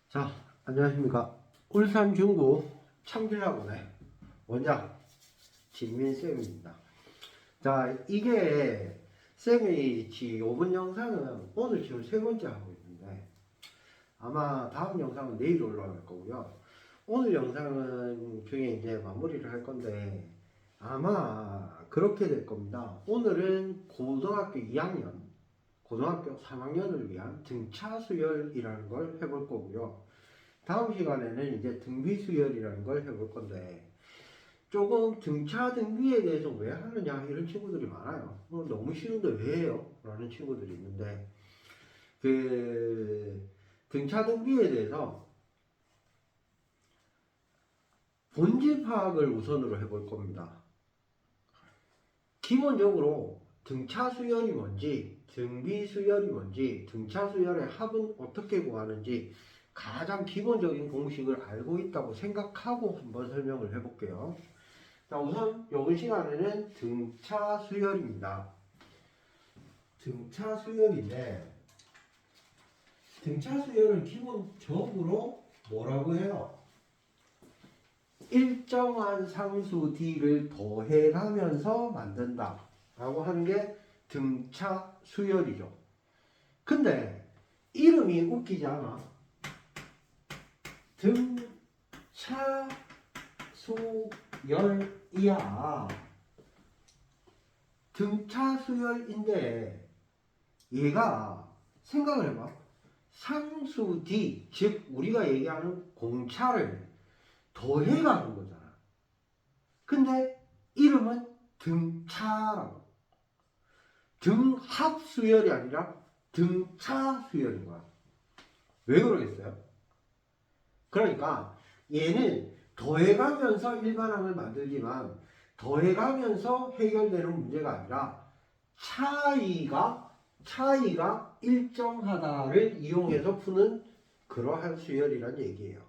자, 안녕하십니까. 울산 중구 청길학원의 원장 진민쌤입니다. 자, 이게 쌤이 이번 영상은 오늘 지금 세 번째 하고 있는데 아마 다음 영상은 내일 올라갈 거고요. 오늘 영상은 중에 이제 마무리를 할 건데 아마 그렇게 될 겁니다. 오늘은 고등학교 2학년 고등학교 3학년을 위한 등차 수열이라는 걸 해볼 거고요. 다음 시간에는 이제 등비 수열이라는 걸 해볼 건데 조금 등차 등비에 대해서 왜 하느냐 이런 친구들이 많아요. 너무 쉬운데 왜 해요? 라는 친구들이 있는데 그 등차 등비에 대해서 본질 파악을 우선으로 해볼 겁니다. 기본적으로 등차 수열이 뭔지, 등비 수열이 뭔지, 등차 수열의 합은 어떻게 구하는지 가장 기본적인 공식을 알고 있다고 생각하고 한번 설명을 해볼게요. 자, 우선 이번 시간에는 등차 수열입니다. 등차 수열인데 등차 수열은 기본적으로 뭐라고 해요? 일정한 상수 D를 더해가면서 만든다 라고 하는 게 등차 수열이죠. 근데 이름이 웃기지 않아? 등차 수열이야. 등차 수열인데 얘가 생각을 해봐. 상수 D, 즉 우리가 얘기하는 공차를 더해가는 거잖아. 근데 이름은 등차라고. 등합 수열이 아니라 등차 수열인 거야. 왜 그러겠어요? 그러니까 얘는 더해가면서 일반항을 만들지만 더해가면서 해결되는 문제가 아니라 차이가 일정하다를 이용해서 푸는 그러한 수열이란 얘기예요.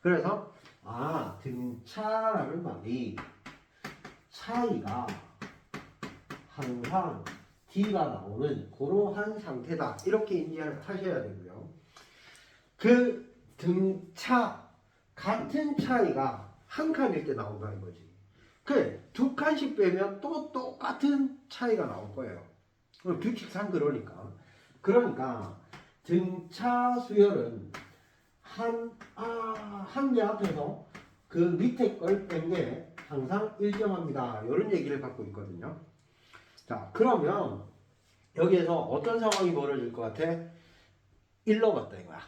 그래서 등차라는 말이 차이가 항상 D가 나오는 그러한 상태다 이렇게 인지하셔야 되고요. 그 등차 같은 차이가 한 칸일 때 나온다는 거지. 그래, 두 칸씩 빼면 또 똑같은 차이가 나올 거예요. 규칙상 그러니까 등차 수열은 한 개 앞에서 그 밑에 걸 뺀 게 항상 일정합니다. 이런 얘기를 갖고 있거든요. 자, 그러면 여기에서 어떤 상황이 벌어질 것 같아? 1로 갔다 이거야.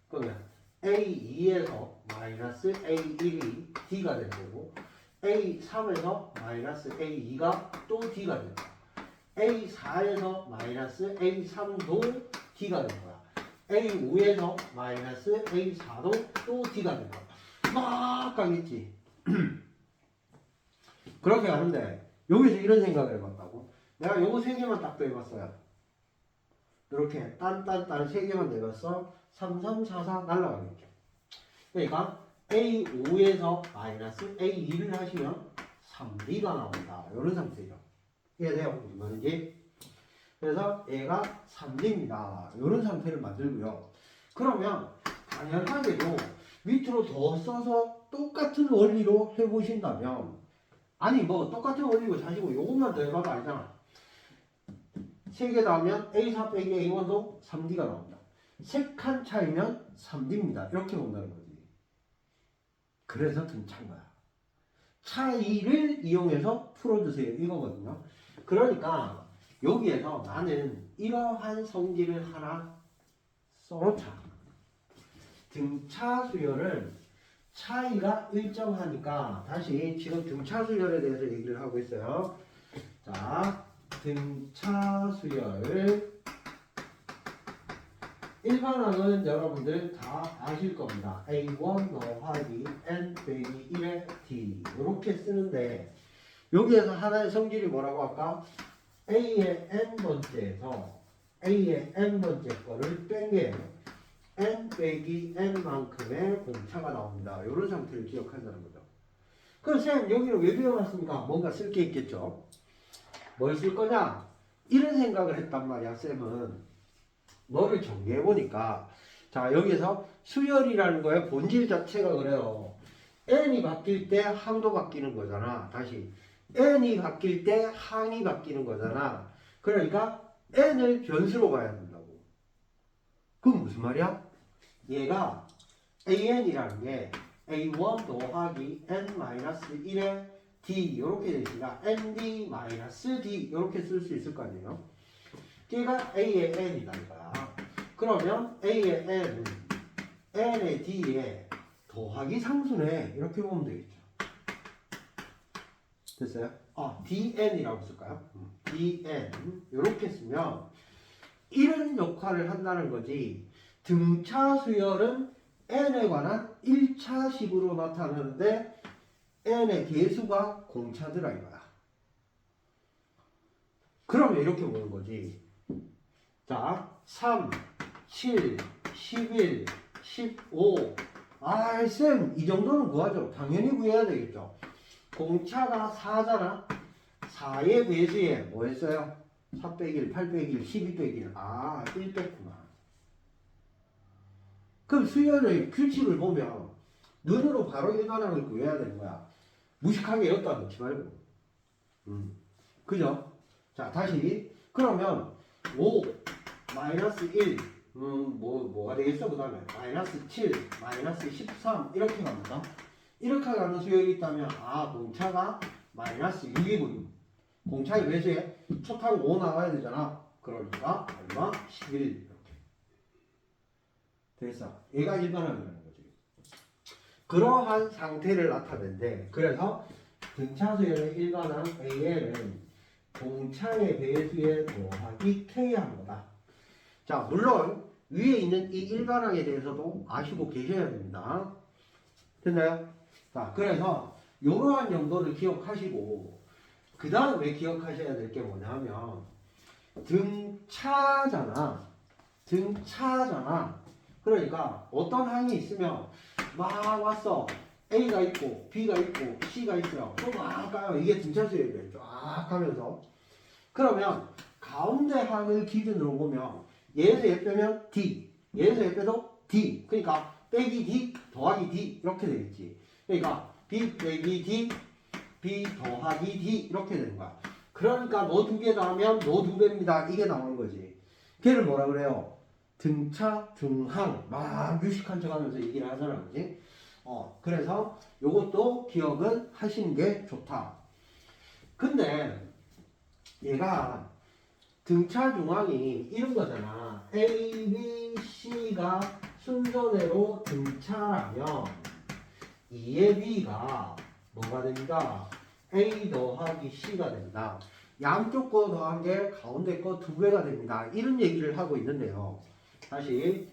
그러면 A2에서 마이너스 A1이 D가 될 거고 A3에서 마이너스 A2가 또 D가 될 거야. A4에서 마이너스 A3도 D가 될 거야. A5에서 마이너스 A4도 또 D가 될 거야. 막 가겠지. 그렇게 가는데 여기서 이런 생각을 해봤다고. 내가 요거 세 개만 딱 빼봤어요. 이렇게 딴 세 개만 내봤어. 3, 3, 4, 4 날라가겠죠. 그러니까 A5에서 마이너스 A2를 하시면 3D가 나온다. 이런 상태죠. 이해돼요? 무슨 말인지? 그래서 얘가 3D입니다. 이런 상태를 만들고요. 그러면 당연하게도 밑으로 더 써서 똑같은 원리로 해보신다면 아니 뭐 똑같은 원리고 자시고 요것만 더 해봐도 알잖아. 3개 더하면 A4 빼기 A1도 3D가 나온다. 3칸 차이면 3D입니다. 이렇게 본다는 거지. 그래서 등차인 거야. 차이를 이용해서 풀어주세요. 이거거든요. 그러니까 여기에서 나는 이러한 성질을 하나 써놓자. 등차 수열은 차이가 일정하니까 다시 지금 등차 수열에 대해서 얘기를 하고 있어요. 자, 등차 수열 일반항은 여러분들 다 아실 겁니다. A1 더하기 N 빼기 1의 D 이렇게 쓰는데 여기에서 하나의 성질이 뭐라고 할까? A의 N번째에서 A의 N번째 거를 뺀 게 N 빼기 N만큼의 공차가 나옵니다. 이런 상태를 기억한다는 거죠. 그럼 쌤 여기는 왜 배워놨습니까? 뭔가 쓸 게 있겠죠. 뭘 쓸 거냐? 이런 생각을 했단 말이야 쌤은. 너를 정리해보니까 자, 여기서 수열이라는 거의 본질 자체가 그래요. n이 바뀔 때 항도 바뀌는 거잖아. 다시 n이 바뀔 때 항이 바뀌는 거잖아. 그러니까 n을 변수로 봐야 된다고. 그건 무슨 말이야? 얘가 an이라는 게 a1 더하기 n-1의 d 이렇게 되니까 nd-d 이렇게 쓸 수 있을 거 아니에요? 걔가 a의 n이다 이거야. 그러면 a의 n은 n의 d에 더하기 상수네 이렇게 보면 되겠죠. 됐어요? dn이라고 쓸까요? dn 이렇게 쓰면 이런 역할을 한다는 거지. 등차 수열은 n에 관한 1차식으로 나타나는데 n의 개수가 공차더라 이거야. 그러면 이렇게 보는 거지. 자, 3, 7, 11, 15. 쌤, 이 정도는 구하죠. 당연히 구해야 되겠죠. 공차가 4잖아. 4의 배수에 뭐 했어요? 4 빼기 1, 8 빼기 1, 12 빼기 1. 1 뺐구나. 그럼 수열의 규칙을 보면 눈으로 바로 일반항을 구해야 되는 거야. 무식하게 여기다 넣지 말고. 그죠? 자, 다시. 그러면 5, 마이너스 1, 뭐가 되겠어? 그 다음에 마이너스 7, 마이너스 13 이렇게 갑니다. 이렇게 가는 수열이 있다면 공차가 마이너스 6이군. 공차의 배수에 초타고 5 나와야 되잖아. 그러니까 얼마? 11 이렇게. 됐어. 얘가 일반항이라는 거지. 그러한 상태를 나타낸대. 그래서 등차수열의 일반항 AL은 공차의 배수에 더하기 K한 거다. 자, 물론 위에 있는 이 일반항에 대해서도 아시고 계셔야 됩니다. 됐나요? 자, 그래서 이러한 정도를 기억하시고 그 다음에 기억하셔야 될 게 뭐냐면 등차잖아. 그러니까 어떤 항이 있으면 막 왔어. A가 있고 B가 있고 C가 있어요. 또 막 가요. 이게 등차수열이에요. 쫙 가면서. 그러면 가운데 항을 기준으로 보면 얘에서 얘 빼면 D, 얘에서 얘 빼도 D. 그러니까 빼기 D 더하기 D 이렇게 되겠지. 그러니까 B 빼기 D, B 더하기 D 이렇게 되는 거야. 그러니까 너 두 개 더하면 너 두 배입니다. 이게 나오는 거지. 걔를 뭐라 그래요? 등차, 등항 막 유식한 척 하면서 얘기를 하잖아. 그지? 그래서 요것도 기억은 하시는 게 좋다. 근데 얘가 등차 중앙이 이런 거잖아. A, B, C가 순서대로 등차라면 2의 B가 뭐가 됩니다? A 더하기 C가 된다. 양쪽 거 더한 게 가운데 거 2배가 됩니다. 이런 얘기를 하고 있는데요. 다시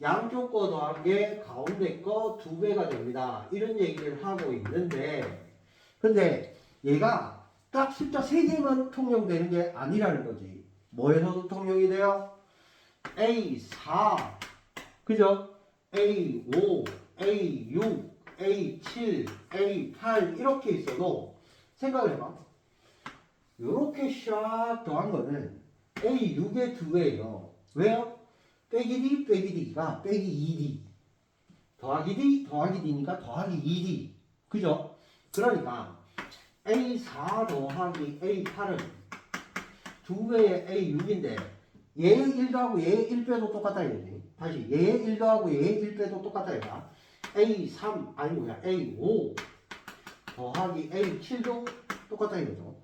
양쪽 거 더한 게 가운데 거 2배가 됩니다. 이런 얘기를 하고 있는데 근데 얘가 딱 숫자 3개만 통용되는 게 아니라는 거지. 뭐에서도 통용이 돼요? A4 그죠? A5 A6 A7 A8 이렇게 있어도 생각을 해봐. 이렇게 샥 더한 거는 A6의 2배예요. 왜요? 빼기 D 빼기 D가 빼기 2D 더하기 D 더하기 D니까 더하기 2D 그죠? 그러니까 A4 더하기 A8은 2배의 A6인데 얘의 1 더하고 얘의 1배도 똑같다 이거지. 다시 얘의 1 더하고 얘의 1배도 똑같다 이거야. A3 아니 뭐야 A5 더하기 A7도 똑같다 이거죠.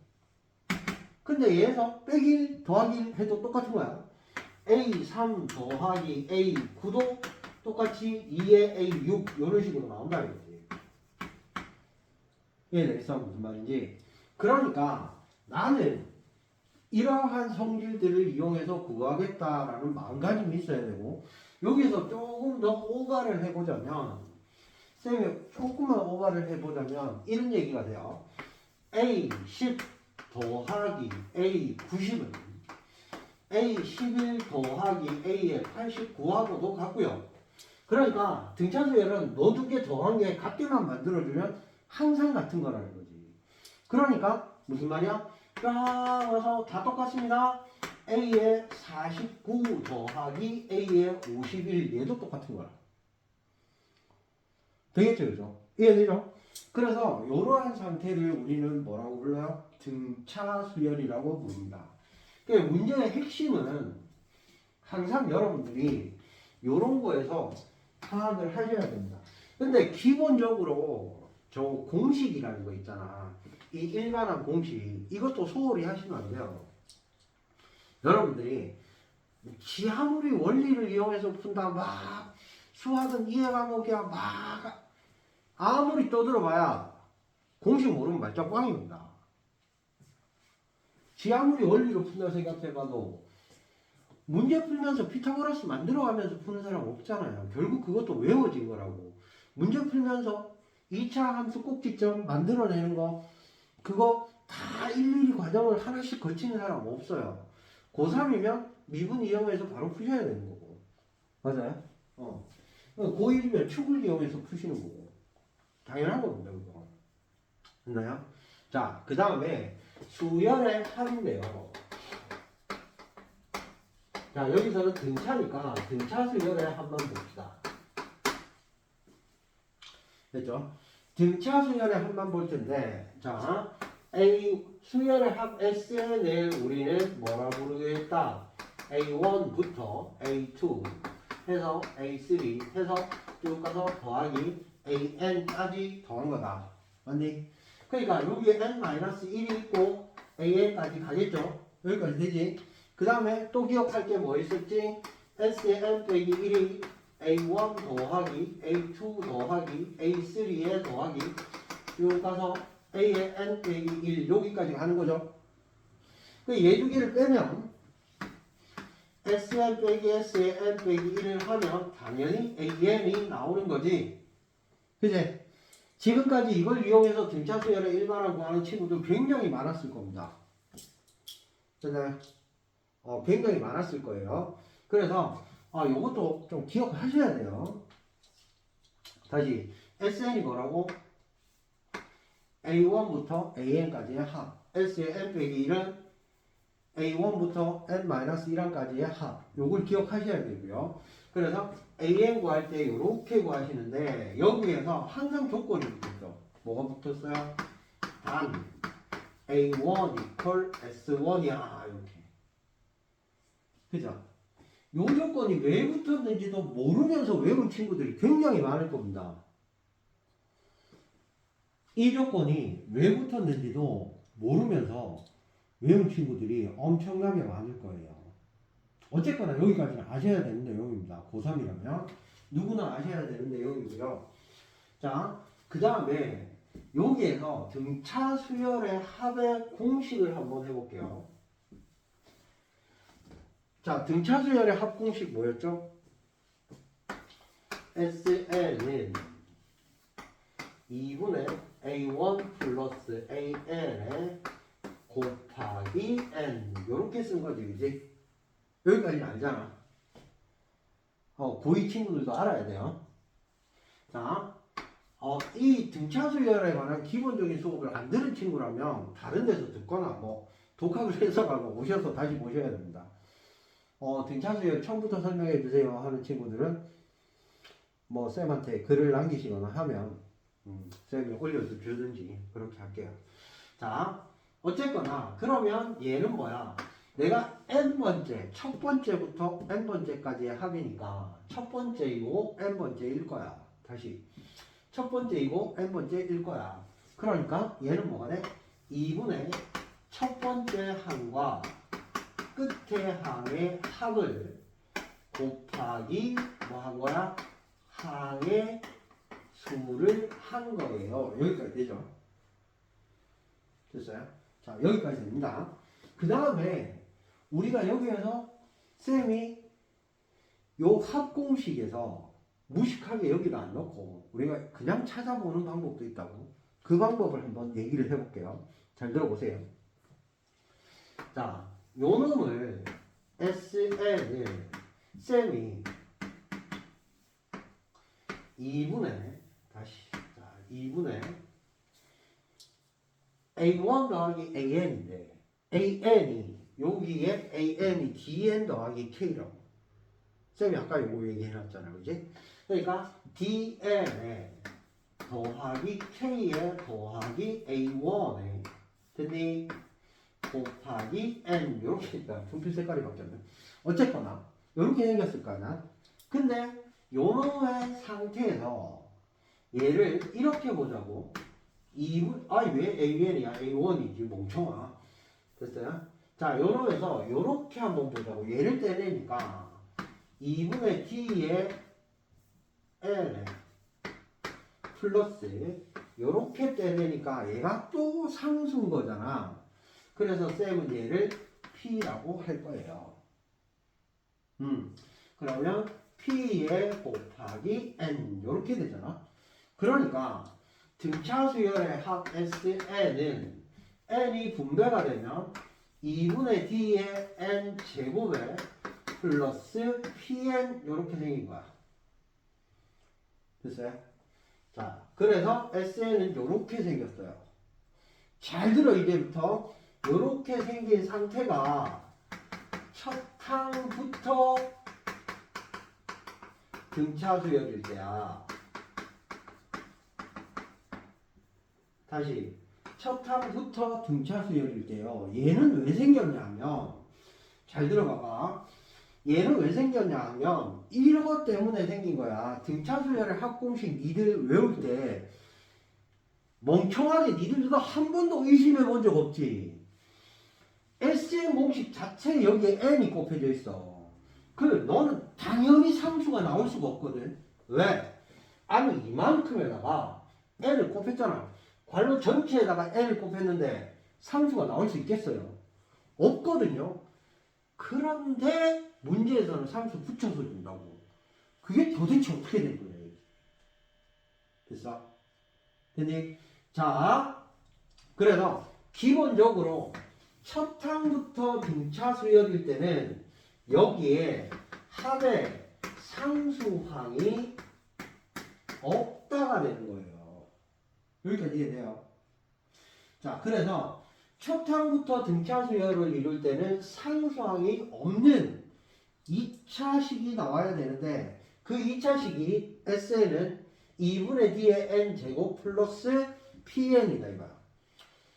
근데 얘에서 빼기 1 더하기 1 해도 똑같은 거야. A3 더하기 A9도 똑같이 2의 A6 이런 식으로 나온다 이거지. 이해되겠어? 무슨 말인지. 그러니까 나는 이러한 성질들을 이용해서 구하겠다라는 마음가짐이 있어야 되고 여기서 조금 더 오가를 해보자면 쌤이 조금만 오가를 해보자면 이런 얘기가 돼요. A10 더하기 A90은 A11 더하기 A의 89하고도 같고요. 그러니까 등차수열은 너 두 개 더한 게 같게만 만들어주면 항상 같은 거라는 거지. 그러니까 무슨 말이야? 쫙 와서 다 똑같습니다. A의 49 더하기 A의 51 얘도 똑같은 거야. 되겠죠, 그죠? 이해되죠? 그래서 이러한 상태를 우리는 뭐라고 불러요? 등차 수열이라고 부릅니다. 그러니까 문제의 핵심은 항상 여러분들이 이런 거에서 파악을 하셔야 됩니다. 근데 기본적으로 저 공식이라는 거 있잖아. 이 일반한 공식 이것도 소홀히 하시면 안 돼요. 여러분들이 지 아무리 원리를 이용해서 푼다 막 수학은 이해 과목이야 막 아무리 떠들어봐야 공식 모르면 말짱 꽝입니다. 지 아무리 원리로 푼다고 생각해봐도 문제 풀면서 피타고라스 만들어가면서 푸는 사람 없잖아요. 결국 그것도 외워진 거라고. 문제 풀면서 2차 함수 꼭지점 만들어내는 거 그거 다 일일이 과정을 하나씩 거치는 사람 없어요. 고3이면 미분 이용해서 바로 푸셔야 되는 거고. 맞아요? 고1이면 축을 이용해서 푸시는 거고. 당연한 겁니다, 그거. 됐나요? 자, 그 다음에 수열의 합인데요. 자, 여기서는 등차니까 등차 수열의 합만 봅시다. 됐죠? 등차 수열의 합만 볼 텐데, 자, A 수열의 합 SN을 우리는 뭐라 부르겠다? A1부터 A2 해서 A3 해서 쭉 가서 더하기 AN까지 더한 거다. 맞니? 그러니까 여기에 N-1이 있고 AN까지 가겠죠? 여기까지 되지? 그 다음에 또 기억할 게 뭐 있었지? S의 N 빼기 1이 A1 더하기 A2 더하기 A3에 더하기 쭉 가서 A의 N 빼기 1 여기까지 가는 거죠. 그 얘 두 개를 빼면 Sn 빼기 S의 N 빼기 1을 하면 당연히 AN이 나오는 거지. 그치? 지금까지 이걸 이용해서 등차 수열의 일반을 구하는 친구들 굉장히 많았을 겁니다. 됐나요? 굉장히 많았을 거예요. 그래서 요것도 좀 기억하셔야 돼요. 다시 SN이 뭐라고? A1부터 AN까지의 합. S의 N 빼기 1은 A1부터 N-1까지의 합. 요걸 기억하셔야 되고요. 그래서 AN 구할 때 이렇게 구하시는데 여기에서 항상 조건이 붙었죠. 뭐가 붙었어요? 단 A1 equal S1이야. 이렇게. 그죠? 요 조건이 왜 붙었는지도 모르면서 외운 친구들이 굉장히 많을 겁니다. 이 조건이 왜 붙었는지도 모르면서 외운 친구들이 엄청나게 많을 거예요. 어쨌거나 여기까지는 아셔야 되는 내용입니다. 고3이라면 누구나 아셔야 되는 내용이고요. 자, 그 다음에 여기에서 등차 수열의 합의 공식을 한번 해볼게요. 자, 등차 수열의 합 공식 뭐였죠? SN은 2분의 A1 플러스 AN에 곱하기 N 이렇게 쓴 거지, 그지? 여기까지는 알잖아. 고2 친구들도 알아야 돼요. 자, 이 등차 수열에 관한 기본적인 수업을 안 들은 친구라면 다른 데서 듣거나 뭐 독학을 해서라도 오셔서 다시 보셔야 됩니다. 등차 수열 처음부터 설명해 주세요 하는 친구들은 뭐 쌤한테 글을 남기시거나 하면 쌤이 올려주든지 그렇게 할게요. 자, 어쨌거나 그러면 얘는 뭐야? 내가 n번째, 첫 번째부터 n번째까지의 합이니까 첫 번째이고 n번째일 거야. 다시 첫 번째이고 n번째일 거야. 그러니까 얘는 뭐가 돼? 2분의 첫 번째 항과 끝의 항의 합을 곱하기 뭐 한 거야? 항의 수를 한 거예요. 여기까지 되죠? 됐어요? 자, 여기까지 됩니다. 그 다음에 우리가 여기에서 쌤이 요 합공식에서 무식하게 여기다 안 넣고 우리가 그냥 찾아보는 방법도 있다고. 그 방법을 한번 얘기를 해볼게요. 잘 들어보세요. 자, 요 놈을 SN을 쌤이 2분의 다시 자 2분의 A1 더하기 AN인데 AN이 여기에 AN이 DN 더하기 K라고. 쌤이 아까 요거 얘기해놨잖아, 그지? 그러니까 DN에 더하기 K에 더하기 A1에 됐니? 곱하기 N 요렇게 있다. 분필 색깔이 바뀌었네. 어쨌거나 요렇게 생겼을 거 아니야. 근데 요놈의 상태에서 얘를 이렇게 보자고. 2분, 왜 AN이야? A1이지 멍청아. 됐어요? 자, 요놈에서 요렇게 한번 보자고. 얘를 떼내니까 2분의 D에 N에 플러스 요렇게 떼내니까 얘가 또 상수인 거잖아. 그래서 쌤은 얘를 P라고 할 거예요. 그러면 P에 곱하기 N 요렇게 되잖아. 그러니까 등차 수열의 합 SN은 N이 분배가 되면 2분의 D의 N 제곱에 플러스 PN 요렇게 생긴 거야. 됐어요? 자, 그래서 SN은 요렇게 생겼어요. 잘 들어, 이제부터. 요렇게 생긴 상태가 첫 항부터 등차 수열일 때야. 다시 첫 항부터 등차 수열일 때요. 얘는 왜 생겼냐면 잘 들어봐봐. 얘는 왜 생겼냐 하면 이것 때문에 생긴 거야. 등차 수열의 합공식 니들 외울 때 멍청하게 니들도 한 번도 의심해 본 적 없지. SN 공식 자체에 여기에 N이 곱해져 있어. 그래, 너는 당연히 상수가 나올 수가 없거든. 왜? 아니, 이만큼에다가 N을 곱했잖아. 괄호 전체에다가 N을 곱했는데 상수가 나올 수 있겠어요? 없거든요. 그런데 문제에서는 상수 붙여서 준다고. 그게 도대체 어떻게 된 거예요? 됐어? 됐니? 자, 그래서 기본적으로 첫 항부터 등차 수열일 때는 여기에 합의 상수항이 없다가 되는 거예요. 여기까지 이해돼요? 자, 그래서 첫 항부터 등차 수열을 이룰 때는 상수항이 없는 2차식이 나와야 되는데 그 2차식이 SN은 2분의 D의 N제곱 플러스 PN이다 이거야.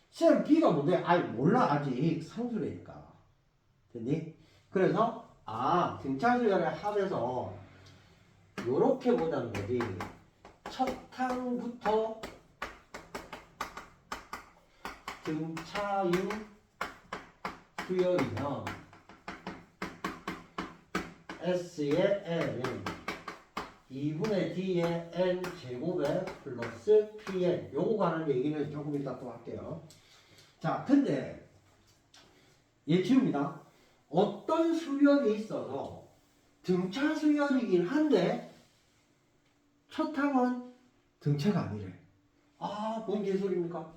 쌤, B가 뭔데? 아이, 몰라. 아직 상수래니까. 됐니? 그래서 등차 수열의 합에서 요렇게 보자는 거지. 첫 항부터 등차유 수열이면 S의 N은 2분의 D의 N 제곱에 플러스 PN. 요거 관한 얘기는 조금 이따 또 할게요. 자, 근데 예치입니다. 어떤 수열이 있어서 등차 수열이긴 한데 첫 항은 등차가 아니래. 뭔 개소리입니까?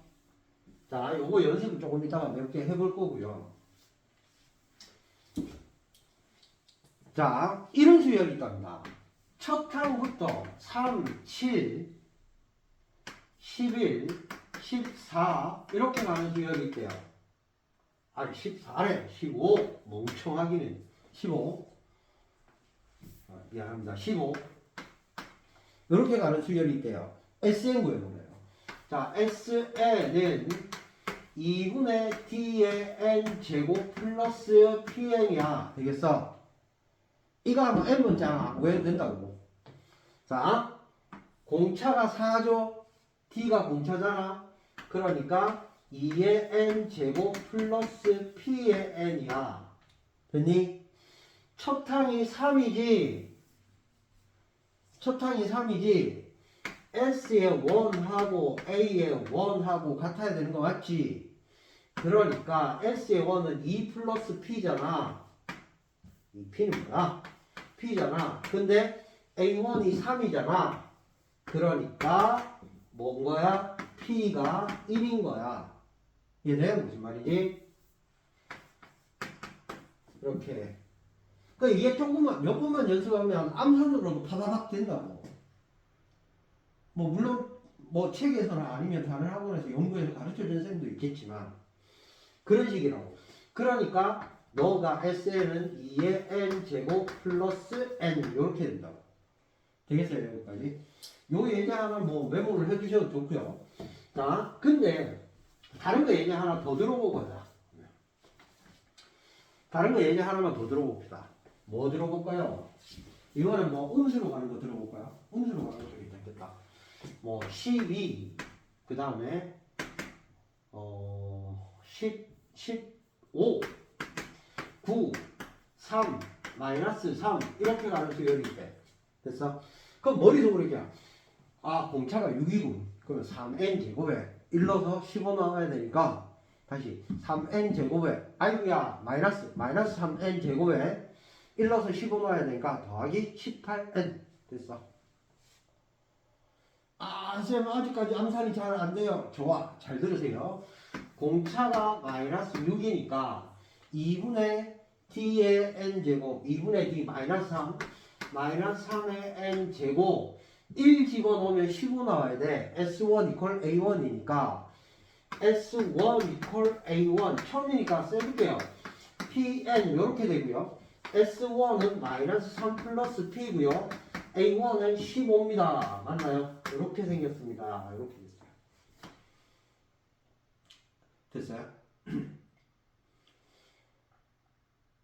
자, 요거 연습을 조금 이따가 몇 개 해볼 거고요. 자, 이런 수열이 있답니다. 첫 항부터 3, 7, 11, 14 이렇게 가는 수열이 있대요. 14래. 15. 멍청하기는. 15. 미안합니다. 15. 이렇게 가는 수열이 있대요. SN 구해보래요. 자, SN은 2분의 D의 N 제곱 플러스 PN이야. 되겠어? 이거 하면 N번째 왜 된다고? 자, 공차가 4죠? D가 공차잖아? 그러니까 2의 N제곱 플러스 P의 N이야. 됐니? 첫 항이 3이지. 첫 항이 3이지. S의 1하고 A의 1하고 같아야 되는 거 맞지? 그러니까 S의 1은 2 플러스 P잖아. 이 P는 뭐야? P잖아. 근데 A1이 3이잖아. 그러니까 뭔 거야? P가 1인 거야. 이해돼? 무슨 말이지? 이렇게. 그러니까 이게 조금만 몇 번만 연습하면 암산으로도 파다닥 된다고. 물론 책에서나 아니면 다른 학원에서 연구해서 가르쳐준 쌤도 있겠지만 그런 식이라고. 그러니까 너가 SN은 2의 N제곱 플러스 N 이렇게 된다고. 되겠어요? 여기까지? 요 얘기 하나 뭐 메모를 해주셔도 좋고요. 자, 근데 다른 거 얘기 하나 더 들어보고자. 다른 거 얘기 하나만 더 들어봅시다. 뭐 들어볼까요? 이거는 뭐 음수로 가는 거 들어볼까요? 음수로 가는 거 되게 괜찮겠다. 뭐 12, 그 다음에 15, 9, 3, 마이너스 3 이렇게 가는 수열일 때 됐어? 그럼 머릿속으로 이렇게 아 공차가 6이군. 그러면 3n 제곱에 1넣어서 15 나와야 되니까 다시 3n 제곱에 아이고야 마이너스 3n 제곱에 1넣어서 15 넣어야 되니까 더하기 18n 됐어. 아 쌤 아직까지 암산이 잘 안 돼요. 좋아 잘 들으세요. 공차가 마이너스 6이니까 2분의 d의 n제곱 2분의 d 마이너스 3 마이너스 3의 n제곱 1 집어넣으면 15 나와야 돼. S1 이퀄 A1이니까 S1 이퀄 A1 처음이니까 써볼게요. PN 이렇게 되고요. S1은 마이너스 3 플러스 P고요. A1은 15입니다. 맞나요? 이렇게 생겼습니다. 이렇게 됐어요. 됐어요?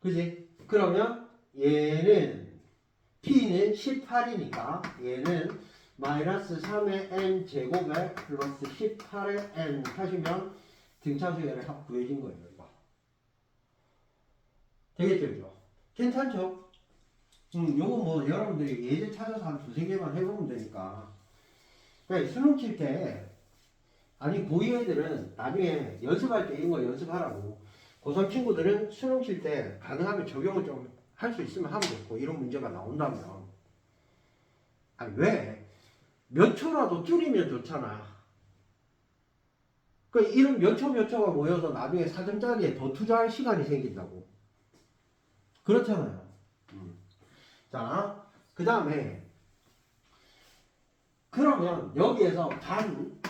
그지? 그러면 얘는 P는 18이니까 얘는 마이너스 3의 n 제곱에 플러스 18의 n 하시면 등차수열의 합 구해진 거예요. 이거. 되겠죠? 그죠? 괜찮죠? 요거 뭐 여러분들이 예제 찾아서 한 두세 개만 해보면 되니까. 그러니까 수능 칠 때 아니 고2 애들은 나중에 연습할 때 이런 거 연습하라고. 고3 친구들은 수능 칠 때 가능하면 적용을 좀 할 수 있으면 하면 좋고 이런 문제가 나온다면 아니 왜? 몇 초라도 줄이면 좋잖아. 그러니까 이런 몇 초가 모여서 나중에 4점짜리에 더 투자할 시간이 생긴다고. 그렇잖아요. 자, 그 다음에 그러면 여기에서 단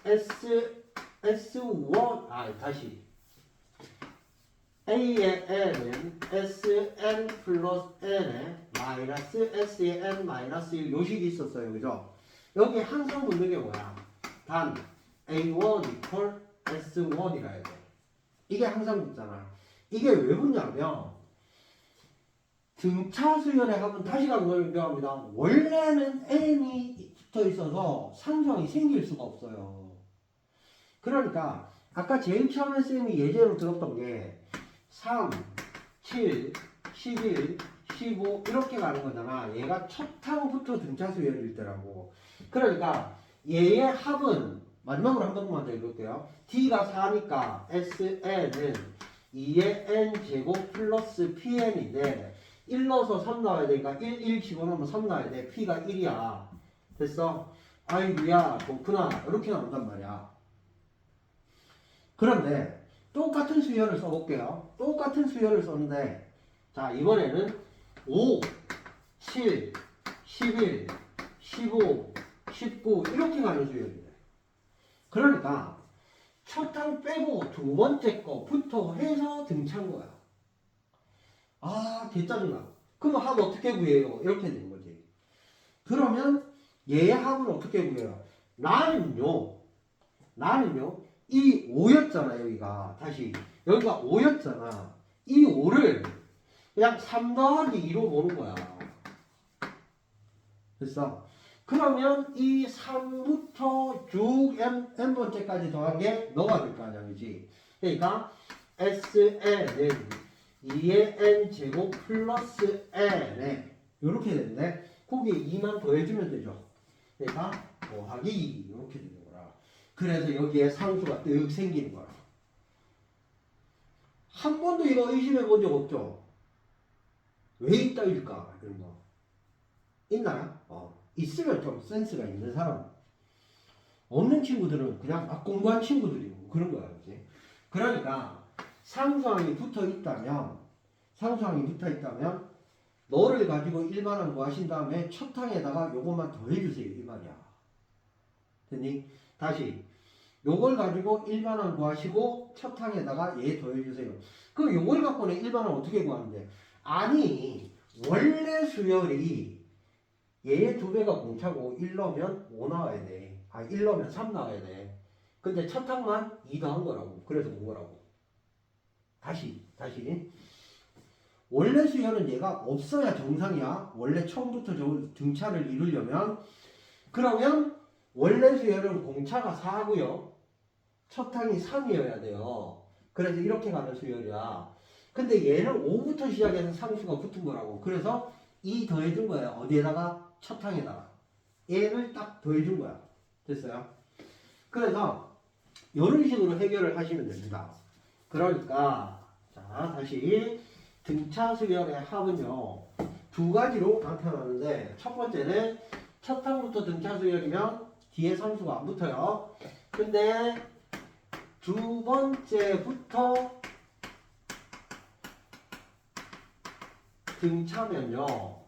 S1 다시 A의 N은 Sn 플러스 N에 마이너스 S의 N 마이너스 1 요식이 있었어요. 그죠? 여기 항상 묻는 게 뭐야? 단 A1 이퀄 S1이라 해야 돼. 이게 항상 묻잖아. 이게 왜 묻냐면 등차 수열의 합은 다시 강조합니다. 원래는 N이 붙어 있어서 상수항이 생길 수가 없어요. 그러니까 아까 제일 처음에 쌤이 예제로 들었던 게 3, 7, 11, 15 이렇게 가는 거잖아. 얘가 첫 항부터 등차 수열일 때라고. 그러니까 얘의 합은 마지막으로 한 번만 더 읽을게요. D가 4니까 SN은 2의 N제곱 플러스 PN인데 1 넣어서 3 나와야 되니까 1 집어넣으면 3 나와야 돼. P가 1이야. 됐어? 아이고야 좋구나. 이렇게 나온단 말이야. 그런데 똑같은 수열을 써볼게요. 똑같은 수열을 썼는데 자 이번에는 5, 7, 11, 15, 19 이렇게 가는 수열이래. 그러니까 첫 항 빼고 두 번째 거부터 해서 등차인 거야. 아 개짜증나. 그럼 합 어떻게 구해요? 이렇게 되는 거지. 그러면 얘의 합은 어떻게 구해요? 나는요 이 5였잖아 여기가. 다시 여기가 5였잖아. 이 5를 그냥 3 더하기 2로 보는 거야. 됐어? 그러면 이 3부터 쭉 n번째까지 더한 게 너가 될 거 아니야. 그지? 그러니까 SN은 2의 n제곱 플러스 n에 이렇게 되는데 거기에 2만 더해주면 되죠. 그러니까 더하기 2 이렇게 되는 거라. 그래서 여기에 상수가 뜩 생기는 거라. 한 번도 이거 의심해 본 적 없죠? 왜 있다일까? 이런 거. 있나요? 있으면 좀 센스가 있는 사람. 없는 친구들은 그냥 막 공부한 친구들이고 그런 거야. 그치? 그러니까 상수항이 붙어 있다면 너를 가지고 1만원 구하신 다음에 첫 항에다가 요것만 더해주세요. 이 말이야. 됐니? 다시 요걸 가지고 일반항 구하시고 첫 항에다가 얘 더해주세요. 그럼 요걸 갖고는 일반항 어떻게 구하는데? 아니 원래 수열이 얘의 2배가 공차고 1 넣으면 5 나와야 돼. 1 넣으면 3 나와야 돼. 근데 첫 항만 2 더한 거라고. 그래서 5라고. 다시. 원래 수열은 얘가 없어야 정상이야. 원래 처음부터 등차를 이루려면. 그러면 원래 수열은 공차가 4고요. 첫 항이 3이어야 돼요. 그래서 이렇게 가는 수열이야. 근데 얘는 5부터 시작해서 상수가 붙은 거라고. 그래서 2 더해준 거야. 어디에다가? 첫 항에다가. 얘를 딱 더해준 거야. 됐어요? 그래서 이런 식으로 해결을 하시면 됩니다. 그러니까 자 다시 등차 수열의 합은요 2가지로 나타나는데, 첫 번째는 첫 항부터 등차 수열이면 뒤에 상수가 안 붙어요. 근데 두 번째부터 등차면요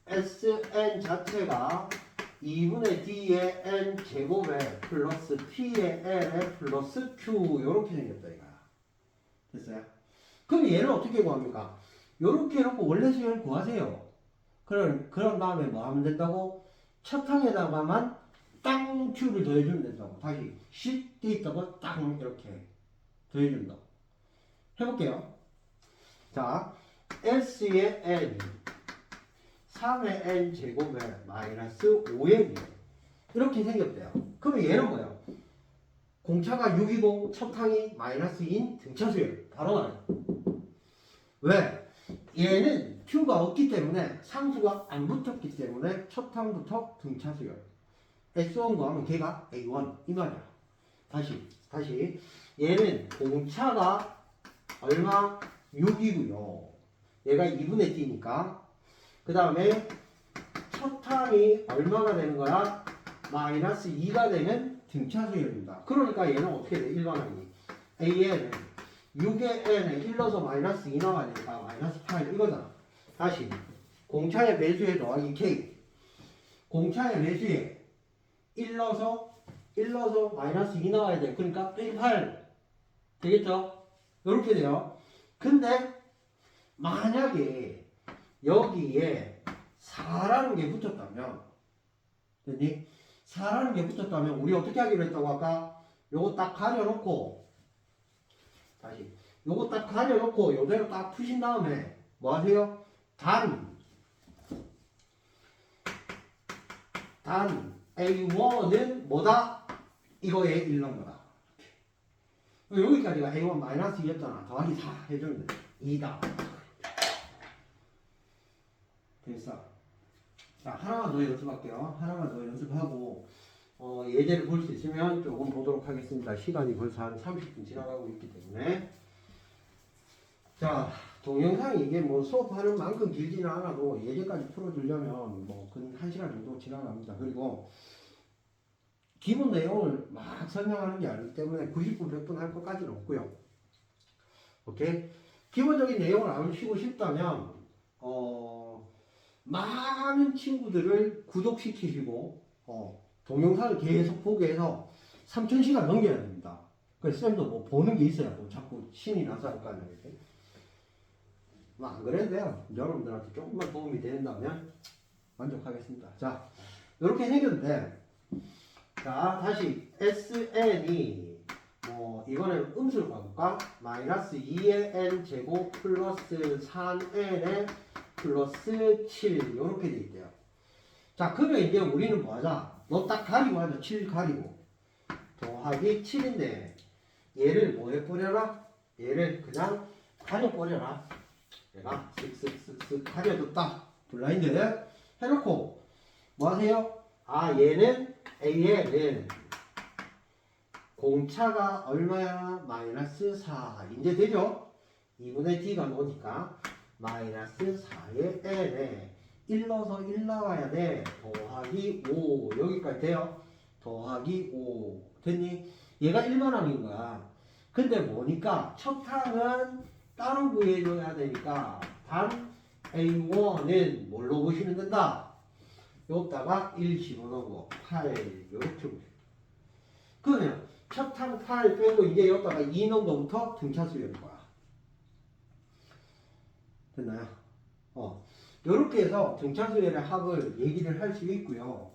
Sn 자체가 2분의 D의 n 제곱에 플러스 P의 L에 플러스 Q 이렇게 생겼다 이거야. 됐어요? 그럼 얘는 어떻게 구합니까? 요렇게 해놓고 원래 수열 구하세요. 그런 다음에 뭐 하면 된다고? 첫 항에다가만 땅 Q를 더해주면 된다고. 다시 쉽게 있다고 땅 이렇게 더해준다. 해볼게요. 자, S의 N 3의 N 제곱에 마이너스 5의 이렇게 생겼대요. 그러면 얘는 뭐예요? 공차가 6이고 첫 항이 마이너스 2인 등차수열. 바로 나와요. 왜? 얘는 Q가 없기 때문에 상수가 안 붙었기 때문에 첫 항부터 등차수열. S1 구하면 걔가 A1 이 말이야. 다시 얘는 공차가 얼마? 6이고요. 얘가 2분의 D니까 그 다음에 첫 항이 얼마가 되는 거야? 마이너스 2가 되는 등차수열입니다. 그러니까 얘는 어떻게 돼? 일반항이 AN은 6의 N에 1 넣어서 마이너스 2 나와야 되니까 마이너스 8 이거잖아. 다시 공차의 매수에 더하기 K, 공차의 매수에 1 넣어서 마이너스 2 나와야 돼. 그러니까 빼기 8 되겠죠? 이렇게 돼요. 근데 만약에 여기에 4라는 게 붙었다면, 됐니? 4라는 게 붙었다면 우리 어떻게 하기로 했다고 아까? 요거 딱 가려놓고, 다시 요거 딱 가려놓고 요대로 딱 푸신 다음에 뭐 하세요? 단 A1은 뭐다? 이거에 1 넣은 거다. 여기까지가 A1 마이너스 2였잖아. 더하기 4 해주면 돼. 2다. 됐어. 자, 하나만 더 연습할게요. 하나만 더 연습하고 예제를 볼 수 있으면 조금 보도록 하겠습니다. 시간이 벌써 한 30분 지나가고 있기 때문에. 자, 동영상이 이게 뭐 수업하는 만큼 길지는 않아도 예제까지 풀어주려면 뭐 근 1시간 정도 지나갑니다. 그리고 기본 내용을 막 설명하는 게 아니기 때문에 90분, 100분 할 것까지는 없고요. 오케이? 기본적인 내용을 알고 싶다면 많은 친구들을 구독시키시고 동영상을 계속 보게 해서 3000시간 넘겨야 됩니다. 그래서 쌤도 뭐 보는 게 있어야 뭐 자꾸 신이 나서 할 거 아니에요. 뭐 안 그래도 돼요. 여러분들한테 조금만 도움이 된다면 만족하겠습니다. 자, 이렇게 생겼는데, 자 다시 SN이 이거는 음수로 바꿀까? 마이너스 2의 n 제곱 플러스 3n의 플러스 7 이렇게 돼 있대요. 자, 그러면 이제 우리는 뭐 하자? 너 딱 가리고 하자. 7 가리고 더하기 7인데 얘를 뭐에 뿌려라? 얘를 그냥 가려 뿌려라. 내가 쓱쓱쓱쓱 가려줬다. 블라인드 해놓고 뭐 하세요? 얘는 A에는 공차가 얼마야? 마이너스 4 이제 되죠? 2분의 D가 나오니까 마이너스 4의 N에 1 넣어서 1 나와야 돼. 더하기 5 여기까지 돼요? 더하기 5 됐니? 얘가 1만항인 거야. 근데 뭐니까 첫 항은 따로 구해줘야 되니까 단 A1은 뭘로 보시면 된다? 여기다가 1 집어넣고 8 이렇게 보세요. 그러면 첫 항 8 빼고 이제 여기다가 2 넣은 거부터 등차 수열일 거야. 됐나요? 요렇게 해서 등차 수열의 합을 얘기를 할 수 있고요.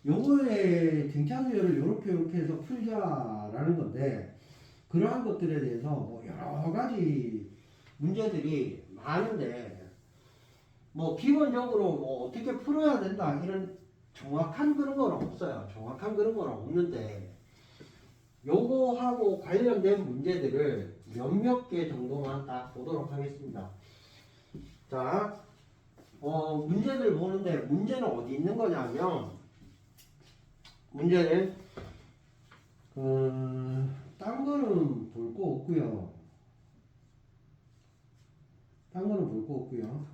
요거의 등차 수열을 요렇게 해서 풀자라는 건데, 그러한 것들에 대해서 뭐 여러 가지 문제들이 많은데, 뭐 기본적으로 뭐 어떻게 풀어야 된다 이런 정확한 그런 건 없어요. 정확한 그런 건 없는데, 요거하고 관련된 문제들을 몇몇 개 정도만 딱 보도록 하겠습니다. 자, 문제들 보는데 문제는 어디 있는 거냐면, 문제는 딴 거는 볼 거 없고요. 딴 거는 볼 거 없고요.